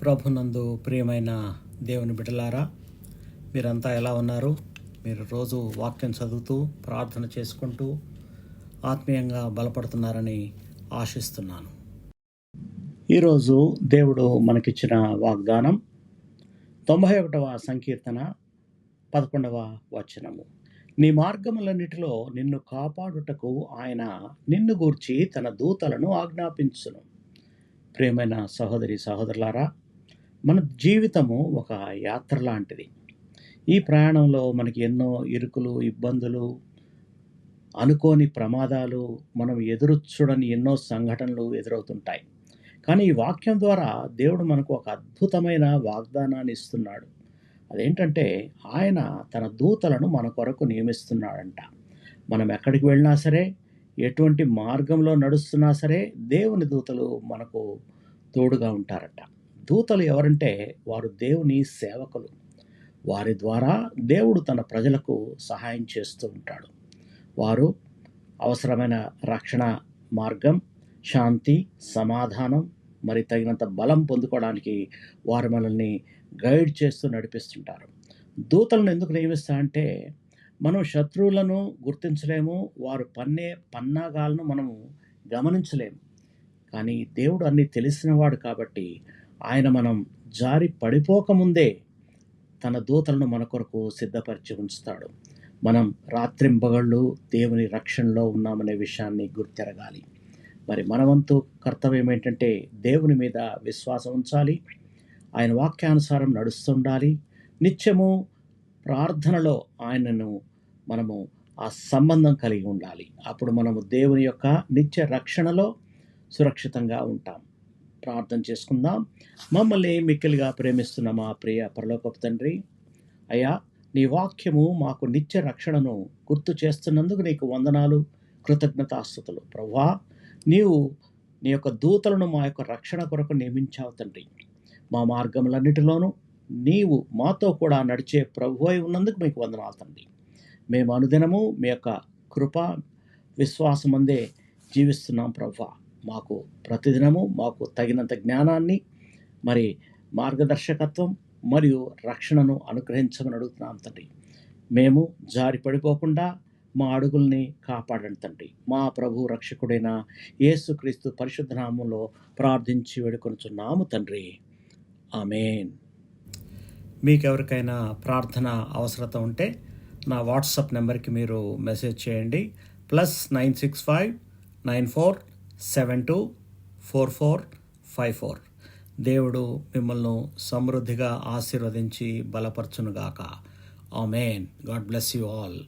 ప్రభునందు ప్రియమైన దేవుని బిడ్డలారా, మీరంతా ఎలా ఉన్నారు? మీరు రోజు వాక్యం చదువుతూ ప్రార్థన చేసుకుంటూ ఆత్మీయంగా బలపడుతున్నారని ఆశిస్తున్నాను. ఈరోజు దేవుడు మనకిచ్చిన వాగ్దానం 91వ సంకీర్తన 11వ వచనము. నీ మార్గములన్నిటిలో నిన్ను కాపాడుటకు ఆయన నిన్ను గూర్చి తన దూతలను ఆజ్ఞాపించును. ప్రియమైన సహోదరి సహోదరులారా, మన జీవితము ఒక యాత్ర లాంటిది. ఈ ప్రయాణంలో మనకి ఎన్నో ఇరుకులు, ఇబ్బందులు, అనుకోని ప్రమాదాలు, మనం ఎదురు చూడని ఎన్నో సంఘటనలు ఎదురవుతుంటాయి. కానీ ఈ వాక్యం ద్వారా దేవుడు మనకు ఒక అద్భుతమైన వాగ్దానాన్ని ఇస్తున్నాడు. అదేంటంటే, ఆయన తన దూతలను మన కొరకు నియమిస్తున్నాడంట. మనం ఎక్కడికి వెళ్ళినా సరే, ఎటువంటి మార్గంలో నడుస్తున్నా సరే, దేవుని దూతలు మనకు తోడుగా ఉంటారట. దూతలు ఎవరంటే, వారు దేవుని సేవకులు. వారి ద్వారా దేవుడు తన ప్రజలకు సహాయం చేస్తూ ఉంటాడు. వారు అవసరమైన రక్షణ మార్గం, శాంతి, సమాధానం, మరి తగినంత బలం పొందుకోవడానికి వారు మనల్ని గైడ్ చేస్తూ నడిపిస్తుంటారు. దూతలను ఎందుకు నియమిస్తారంటే, మనం శత్రువులను గుర్తించలేము, వారు పన్నే పన్నాగాలను మనము గమనించలేము. కానీ దేవుడు అన్నీ తెలిసినవాడు కాబట్టి ఆయన మనం జారి పడిపోకముందే తన దూతలను మన కొరకు సిద్ధపరిచి ఉంచుతాడు. మనం రాత్రింబగళ్ళు దేవుని రక్షణలో ఉన్నామనే విషయాన్ని గుర్తెరగాలి. మరి మన వంతు కర్తవ్యం ఏంటంటే, దేవుని మీద విశ్వాసం ఉంచాలి, ఆయన వాక్యానుసారం నడుస్తుండాలి, నిత్యము ప్రార్థనలో ఆయనను మనము ఆ సంబంధం కలిగి ఉండాలి. అప్పుడు మనము దేవుని యొక్క నిత్య రక్షణలో సురక్షితంగా ఉంటాం. ప్రార్థన చేసుకుందాం. మమ్మల్ని మిక్కిలిగా ప్రేమిస్తున్న మా ప్రియ పరలోకపు తండ్రి, అయ్యా, నీ వాక్యము మాకు నిత్య రక్షణను గుర్తు చేస్తున్నందుకు నీకు వందనాలు, కృతజ్ఞతాస్తుతులు. ప్రభువా, నీవు నీ యొక్క దూతలను మా యొక్క రక్షణ కొరకు నియమించావు తండ్రి. మా మార్గములన్నిటిలోనూ నీవు మాతో కూడా నడిచే ప్రభువై ఉన్నందుకు మీకు వందనాలు తండ్రి. మేము అనుదినము మీ యొక్క కృప విశ్వాసమందే జీవిస్తున్నాం ప్రభువా. మాకు ప్రతిదినము మాకు తగినంత జ్ఞానాన్ని, మరి మార్గదర్శకత్వం మరియు రక్షణను అనుగ్రహించమని అడుగుతున్నాం తండ్రి. మేము జారి పడిపోకుండా మా అడుగుల్ని కాపాడండి తండ్రి. మా ప్రభు రక్షకుడైన యేసుక్రీస్తు పరిశుద్ధ నామములో ప్రార్థించి వేడుకొనుచున్నాము తండ్రి. ఆమేన్. మీకెవరికైనా ప్రార్థన అవసరత ఉంటే నా వాట్సాప్ నెంబర్కి మీరు మెసేజ్ చేయండి. +965 94724454. దేవుడు మిమ్మల్ని సమృద్ధిగా ఆశీర్వదించి బలపరచునుగాక. Amen. God bless you all.